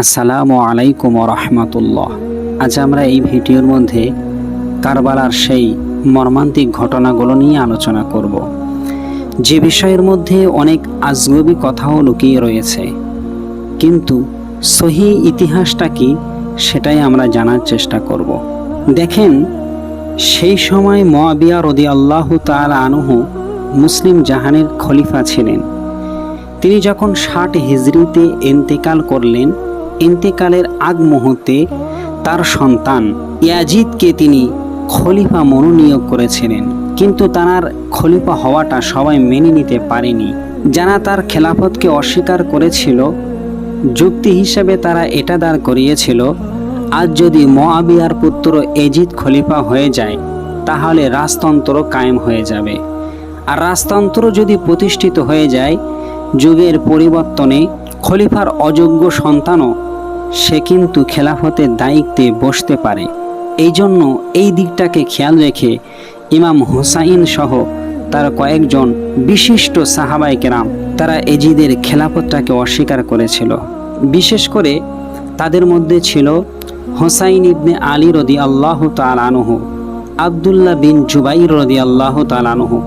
আসসালামু আলাইকুম রহমতুল্লাহ। আজ আমরা এই ভিডিওর মধ্যে কারবালার সেই মর্মান্তিক ঘটনাগুলো নিয়ে আলোচনা করব, যে বিষয়ের মধ্যে অনেক আজগবি কথাও লুকিয়ে রয়েছে, কিন্তু সহি ইতিহাসটা কি সেটাই আমরা জানার চেষ্টা করব। দেখেন, সেই সময় মুআবিয়া রাদিয়াল্লাহু তাআলা আনহু মুসলিম জাহানের খলিফা ছিলেন। তিনি যখন ৬০ হিজরিতে ইন্তেকাল করলেন, ইন্তেকালের আগ মুহূর্তে তার সন্তান ইয়াজিদকে তিনি খলিফা মনোনিয়োগ করেছিলেন, কিন্তু তার খলিফা হওয়াটা সবাই মেনে নিতে পারেনি। যারা তার খেলাফতকে অস্বীকার করেছিল, যুক্তি হিসেবে তারা এটা দাঁড় করিয়েছিল, আজ যদি মুআবিয়ার পুত্র ইয়াজিদ খলিফা হয়ে যায় তাহলে রাজতন্ত্র কায়েম হয়ে যাবে, আর রাজতন্ত্র যদি প্রতিষ্ঠিত হয়ে যায়, যুগের পরিবর্তনে খলিফার অযোগ্য সন্তানও সে কিন্তু খেলাফতের দায়িত্বে বসতে পারে। এই জন্য এই দিকটাকে খেয়াল রেখে ইমাম হুসাইন সহ তার কয়েকজন বিশিষ্ট সাহাবায়ে কেরাম তারা ইয়াজিদের খেলাফতটাকে অস্বীকার করেছিল। বিশেষ করে তাদের মধ্যে ছিল হুসাইন ইবনে আলী রাদিয়াল্লাহু তাআলা আনহু, আব্দুল্লাহ বিন জুবাইর রাদিয়াল্লাহু তাআলা আনহু,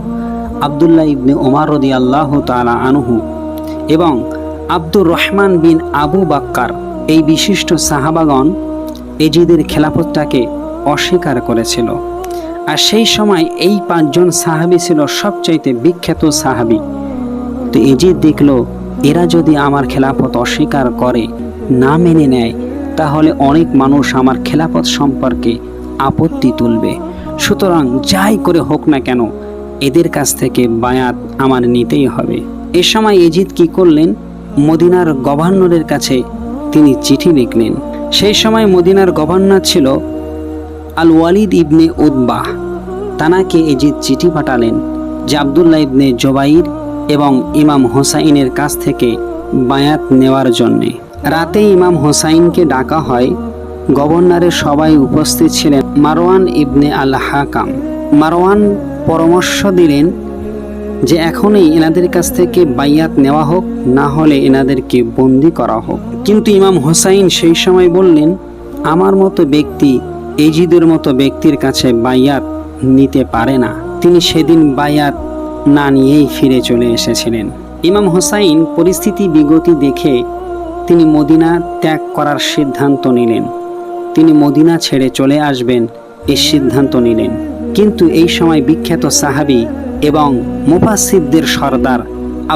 আব্দুল্লাহ ইবনে ওমর রাদিয়াল্লাহু তাআলা আনহু এবং আব্দুর রহমান বিন আবু বাক্কার। এই বিশিষ্ট সাহাবাগণ ইয়াজিদের খেলাফতটাকে অস্বীকার করেছিল। আর সেই সময় এই ৫ জন সাহাবী ছিল সবচাইতে বিখ্যাত সাহাবী। তো ইয়াজিদ দেখল, এরা যদি আমার খেলাফত অস্বীকার করে, না মেনে নেয়, তাহলে অনেক মানুষ আমার খেলাফত সম্পর্কে আপত্তি তুলবে। সুতরাং যাই করে হোক না কেন, এদের কাছ থেকে বায়াত আমার নিতেই হবে। এ সময় ইয়াজিদ কি করলেন? মদিনার গভর্নরের কাছে তিনি চিঠি লিখলেন। সেই সময় মদিনার গভর্নর ছিল আল ওয়ালিদ ইবনে উতবাহ। তানাকে ইয়াজিদ চিঠি পাঠালেন যে আব্দুল্লাহ ইবনে জুবাইর এবং ইমাম হুসাইনের কাছ থেকে বায়াত নেওয়ার জন্যে। রাতে ইমাম হুসাইনকে ডাকা হয়। গভর্নরের সবাই উপস্থিত ছিলেন মারওয়ান ইবনে আল হাকাম। মারওয়ান পরামর্শ দিলেন যে এখনই এনাদের কাছ থেকে বাইয়াত নেওয়া হোক, না হলে এনাদেরকে বন্দি করা হোক। কিন্তু ইমাম হুসাইন সেই সময় বললেন, আমার মতো ব্যক্তি ইয়াজিদের মতো ব্যক্তির কাছে বাইয়াত নিতে পারে না। তিনি সেদিন বাইয়াত না নিয়েই ফিরে চলে এসেছিলেন। ইমাম হুসাইন পরিস্থিতি বিগতি দেখে তিনি মদিনা ত্যাগ করার সিদ্ধান্ত নিলেন। তিনি মদিনা ছেড়ে চলে আসবেন এই সিদ্ধান্ত নিলেন। কিন্তু এই সময় বিখ্যাত সাহাবী এবং মুফাসসিরদের সরদার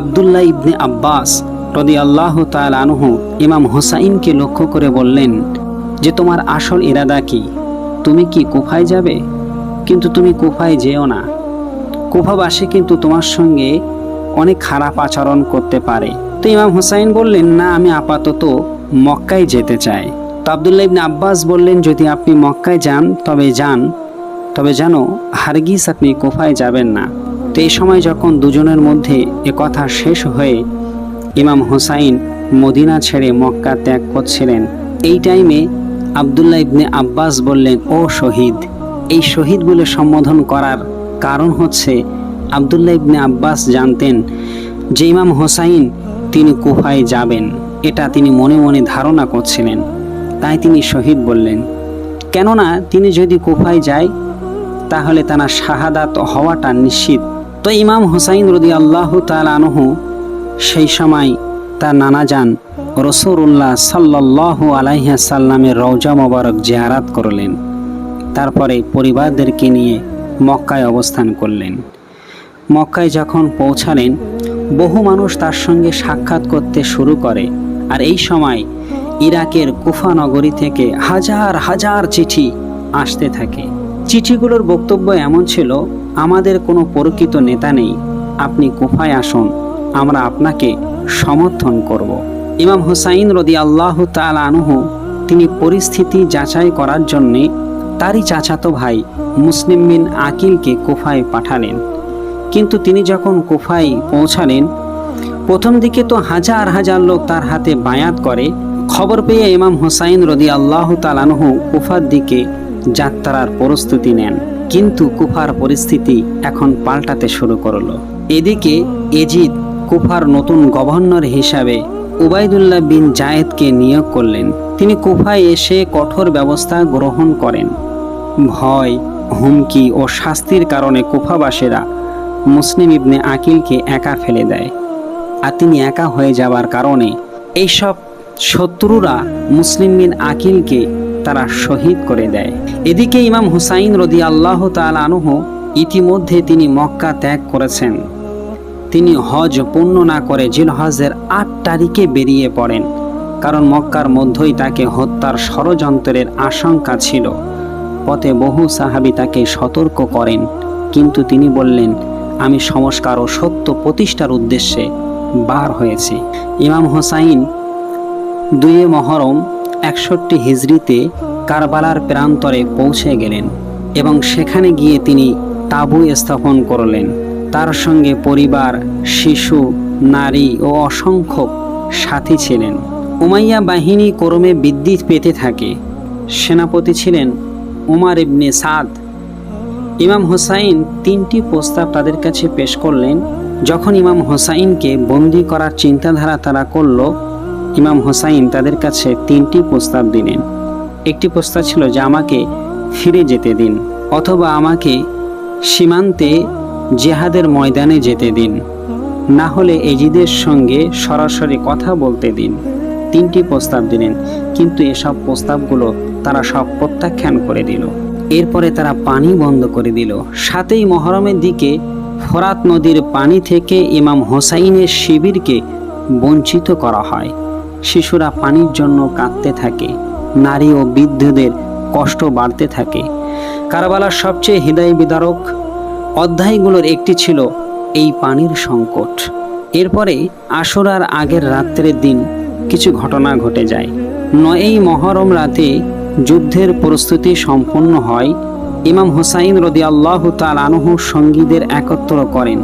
আব্দুল্লাহ ইবনে আব্বাস রাদিয়াল্লাহু তাআলা আনহু ইমাম হুসাইনকে লক্ষ্য করে বললেন যে তোমার আসল ইরাদা কি? তুমি কি কুফায় যাবে? কিন্তু তুমি কুফায় যেও না। কুফাবাসী কিন্তু তোমার সঙ্গে অনেক খারাপ আচরণ করতে পারে। তো ইমাম হুসাইন বললেন, না, আমি আপাতত মক্কায় যেতে চাই। তো আব্দুল্লাহ ইবনে আব্বাস বললেন, যদি আপনি মক্কায় যান তবে জানো হারগিজ আপনি কুফায় যাবেন না। তো এই সময় যখন দুজনের মধ্যে কথা শেষ হয়ে ইমাম হুসাইন মদিনা ছেড়ে মক্কা ত্যাগ করছিলেন, এই টাইমে আব্দুল্লাহ ইবনে আব্বাস বললেন, ও শহীদ। এই শহীদ বলে সম্বোধন করার কারণ হচ্ছে আব্দুল্লাহ ইবনে আব্বাস জানতেন যে ইমাম হুসাইন তিনি কুফায় যাবেন, এটা তিনি মনে মনে ধারণা করছিলেন। তাই তিনি শহীদ বললেন, কেননা তিনি যদি কুফায় যায় তাহলে তার শাহাদাত হওয়াটা নিশ্চিত। তো ইমাম হুসাইন রাদিয়াল্লাহু তাআলা আনহু সেই সময় তার নানাজান রাসূলুল্লাহ সাল্লাল্লাহু আলাইহি সাল্লামের রওজা মোবারক জিয়ারত করলেন। তারপরে পরিবারদেরকে নিয়ে মক্কায় অবস্থান করলেন। মক্কায় যখন পৌঁছালেন, বহু মানুষ তার সঙ্গে সাক্ষাৎ করতে শুরু করে। আর এই সময় ইরাকের কুফা নগরী থেকে হাজার হাজার চিঠি আসতে থাকে। চিঠিগুলোর বক্তব্য এমন ছিল, আমাদের কোনো প্রকৃত নেতা নেই, আপনি কুফায় আসুন, আমরা আপনাকে সমর্থন করব। ইমাম হুসাইন রাদিয়াল্লাহু তাআলা আনহু তিনি পরিস্থিতি যাচাই করার জন্যে তারই চাচাতো ভাই মুসলিম বিন আকিলকে কুফায় পাঠালেন। কিন্তু তিনি যখন কুফায় পৌঁছালেন, প্রথম দিকে তো হাজার হাজার লোক তার হাতে বায়াত করে। খবর পেয়ে ইমাম হুসাইন রাদিয়াল্লাহু তাআলা আনহু কুফার দিকে যাত্রার প্রস্তুতি নেন। কিন্তু কুফার পরিস্থিতি এখন পাল্টাতে শুরু করলো। এদিকে ইয়াজিদ কুফার নতুন গভর্নর হিসাবে উবাইদুল্লাহ বিন জায়েদকে নিয়োগ করলেন। তিনি কুফায় এসে কঠোর ব্যবস্থা গ্রহণ করেন। ভয়, হুমকি ও শাস্তির কারণে কুফাবাসীরা মুসলিম ইবনে আকিলকে একা ফেলে দেয়। আর তিনি একা হয়ে যাওয়ার কারণে এইসব শত্রুরা মুসলিম বিন আকিলকে তারা শহীদ করে দেয়। এদিকে ইমাম হুসাইন রাদিয়াল্লাহু তাআলা আনহু ইতিমধ্যে তিনি মক্কা ত্যাগ করেছেন। তিনি হজ পূর্ণ না করে জিলহজের ৮ তারিখে বেরিয়ে পড়েন, কারণ মক্কার মধ্যেই তাকে হত্যার ষড়যন্ত্রের আশঙ্কা ছিল। পথে বহু সাহাবী তাকে সতর্ক করেন, কিন্তু তিনি বললেন, আমি সংস্কার ও সত্য প্রতিষ্ঠার উদ্দেশ্যে বার হয়েছি। ইমাম হুসাইন ২ মহরম ৬১ হিজরিতে কারবালার প্রান্তরে পৌঁছে গেলেন এবং সেখানে গিয়ে তিনি তাঁবু স্থাপন করলেন। তার সঙ্গে পরিবার, শিশু, নারী ও অসংখ্য সাথী ছিলেন। উমাইয়া বাহিনী ক্রমে বৃদ্ধি পেতে থাকে। সেনাপতি ছিলেন উমার ইবনে সাদ। ইমাম হুসাইন ৩টি প্রস্তাব তাদের কাছে পেশ করলেন। যখন ইমাম হুসাইনকে বন্দী করার চিন্তাধারা তারা করল, ইমাম হুসাইন তাদের কাছে ৩টি প্রস্তাব দিলেন। একটি প্রস্তাব ছিল যে আমাকে ফিরে যেতে দিন, অথবা আমাকে সীমান্তে জিহাদের ময়দানে যেতে দিন, না হলে এজিদের সঙ্গে সরাসরি কথা বলতে দিন। ৩টি প্রস্তাব দিলেন, কিন্তু এসব প্রস্তাবগুলো তারা সব প্রত্যাখ্যান করে দিল। এরপরে তারা পানি বন্ধ করে দিল। ৭ই মহরমের দিকে ফোরাত নদীর পানি থেকে ইমাম হুসাইনের শিবিরকে বঞ্চিত করা হয়। শিশুরা পানির জন্য কাঁদতে থাকে, নারী ও বৃদ্ধদের কষ্ট বাড়তে থাকে। কারবালার সবচেয়ে হৃদয় বিদারক অধ্যায়গুলোর একটি ছিল এই পানির সংকট। এরপরে আশুরার আগের রাত্রের দিন কিছু ঘটনা ঘটে যায়। ৯ই মহরম রাতে যুদ্ধের প্রস্তুতি সম্পন্ন হয়। ইমাম হুসাইন রাদিয়াল্লাহু তাআলা আনহু সঙ্গীদের একত্র করেন।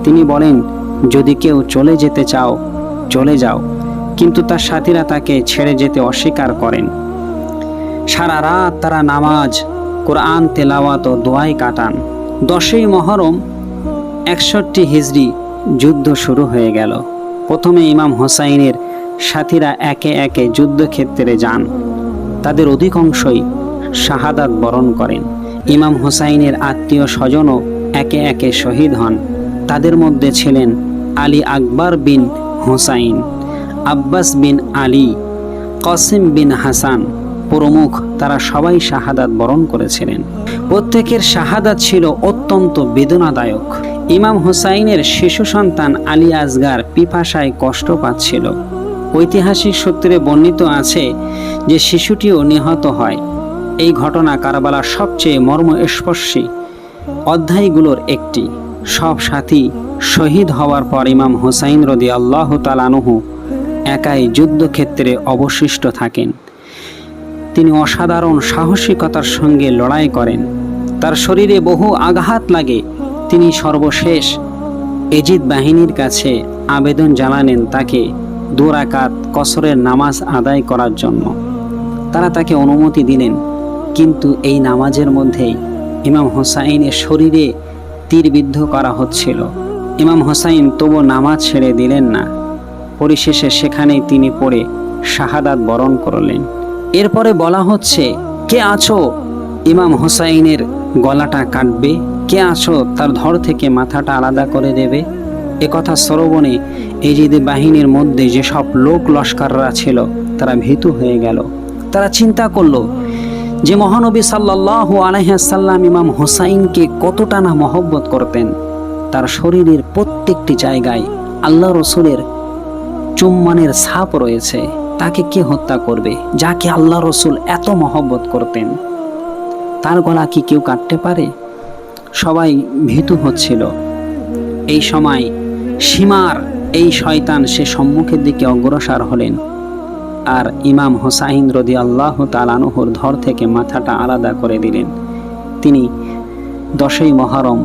তিনি বলেন, যদি কেউ চলে যেতে চাও চলে যাও, কিন্তু তার সাথীরা তাকে ছেড়ে যেতে অস্বীকার করেন। সারা রাত তারা নামাজ, কোরআন তেলাওয়াত ও দোয়ায় কাটান। ১০ই মহরম ৬১ হিজরি যুদ্ধ শুরু হয়ে গেল। প্রথমে ইমাম হুসাইনের সাথীরা একে একে যুদ্ধক্ষেত্রে যান। তাদের অধিকাংশই শাহাদাত বরণ করেন। ইমাম হুসাইনের আত্মীয় স্বজনও একে একে শহীদ হন। তাদের মধ্যে ছিলেন আলী আকবর বিন হুসাইন, আব্বাস বিন আলী, কাসিম বিন হাসান প্রমুখ। তারা সবাই শাহাদাত বরণ করেছিলেন। প্রত্যেকের শাহাদাত ছিল অত্যন্ত বেদনাদায়ক। ইমাম হুসাইনের শিশু সন্তান আলী আসগার পিপাসায় কষ্ট পাচ্ছিল। ঐতিহাসিক সূত্রে বর্ণিত আছে যে শিশুটিও নিহত হয়। এই ঘটনা কারবালার সবচেয়ে মর্মস্পর্শী অধ্যায়গুলোর একটি। সব সাথী শহীদ হওয়ার পর ইমাম হুসাইন রাদিয়াল্লাহু তাআলা আনহু একাই যুদ্ধক্ষেত্রে অবশিষ্ট থাকেন। তিনি অসাধারণ সাহসিকতার সঙ্গে লড়াই করেন। তার শরীরে বহু আঘাত লাগে। তিনি সর্বশেষ এজিদ বাহিনীর কাছে আবেদন জানালেন তাকে ২ রাকাত কসরের নামাজ আদায় করার জন্য। তারা তাকে অনুমতি দিলেন, কিন্তু এই নামাজের মধ্যেই ইমাম হুসাইনের শরীরে তীরবিদ্ধ করা হচ্ছিল। ইমাম হুসাইন তবু নামাজ ছেড়ে দিলেন না। পরিশেষে সেখানেই তিনি পড়ে শাহাদাত বরণ করলেন। এরপরে বলা হচ্ছে, কে আছো ইমাম হুসাইনের গলাটা কাটবে? কে আছো তার ধর থেকে মাথাটা আলাদা করে দেবে? একথা শ্রবণে এজিদ বাহিনীর মধ্যে যেসব লোক লস্কররা ছিল তারা ভীতু হয়ে গেল। তারা চিন্তা করল যে মহানবী সাল্লাল্লাহু আলাইহি ওয়াসাল্লাম ইমাম হুসাইনকে কতটা না মহব্বত করতেন। তার শরীরের প্রত্যেকটি জায়গায় আল্লাহ রসুলের চুম্বনের ছাপ রয়েছে। তাকে কে হত্যা করবে যাকে আল্লাহ রসুল এত মহব্বত করতেন? তার গলা কি কেউ কাটতে পারে? সবাই ভীতু হচ্ছিল। এই সময় সীমার এই শয়তান সে সম্মুখের দিকে অগ্রসর হলেন আর ইমাম হুসাইন রাদিয়াল্লাহু তাআলা আনহুর ধর থেকে মাথাটা আলাদা করে দিলেন। তিনি ১০ই মহরম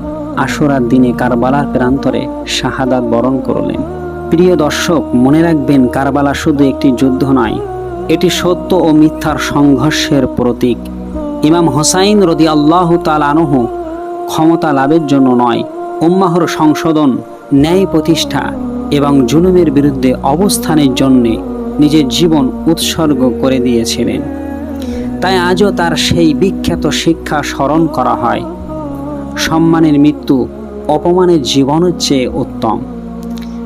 আশুরার দিনে কারবালার প্রান্তরে শাহাদাত বরণ করলেন। প্রিয় দর্শক, মনে রাখবেন, কারবালা শুধু একটি যুদ্ধ নয়, এটি সত্য ও মিথ্যার সংঘর্ষের প্রতীক। ইমাম হুসাইন রাদিয়াল্লাহু তাআলা আনহু ক্ষমতা লাভের জন্য নয়, উম্মাহর সংশোধন, ন্যায় প্রতিষ্ঠা এবং জুলুমের বিরুদ্ধে অবস্থানের জন্যে নিজের জীবন উৎসর্গ করে দিয়েছিলেন। তাই আজও তার সেই বিখ্যাত শিক্ষা স্মরণ করা হয়, সম্মানের মৃত্যু অপমানের জীবনের চেয়ে উত্তম।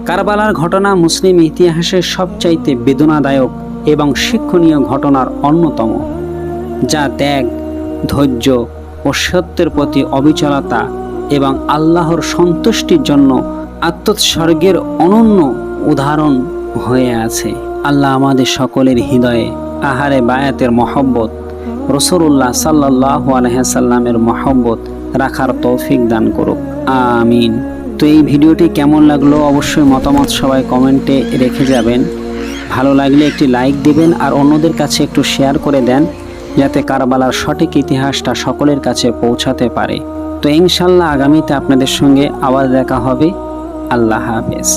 কারবালার ঘটনা মুসলিম ইতিহাসের সবচাইতে বেদনাদায়ক এবং শিক্ষণীয় ঘটনার অন্যতম, যা ত্যাগ, ধৈর্য ও সত্যের প্রতি অবিচলতা এবং আল্লাহর সন্তুষ্টির জন্য আত্মোৎসর্গের অনন্য উদাহরণ হয়ে আছে। আল্লাহ আমাদের সকলের হৃদয়ে আহারে বায়াতের মহব্বত, রাসূলুল্লাহ সাল্লাল্লাহু আলাইহি সাল্লামের মহব্বত রাখার তৌফিক দান করুক, আমিন। তো এই ভিডিওটি কেমন লাগলো অবশ্যই মতামত সবাই কমেন্টে রেখে যাবেন। ভালো লাগলে একটি লাইক দিবেন আর অন্যদের কাছে একটু শেয়ার করে দেন, যাতে কারবালার সঠিক ইতিহাসটা সকলের কাছে পৌঁছাতে পারে। তো ইনশাল্লাহ আগামীতে আপনাদের সঙ্গে আবার দেখা হবে। আল্লাহ হাফেজ।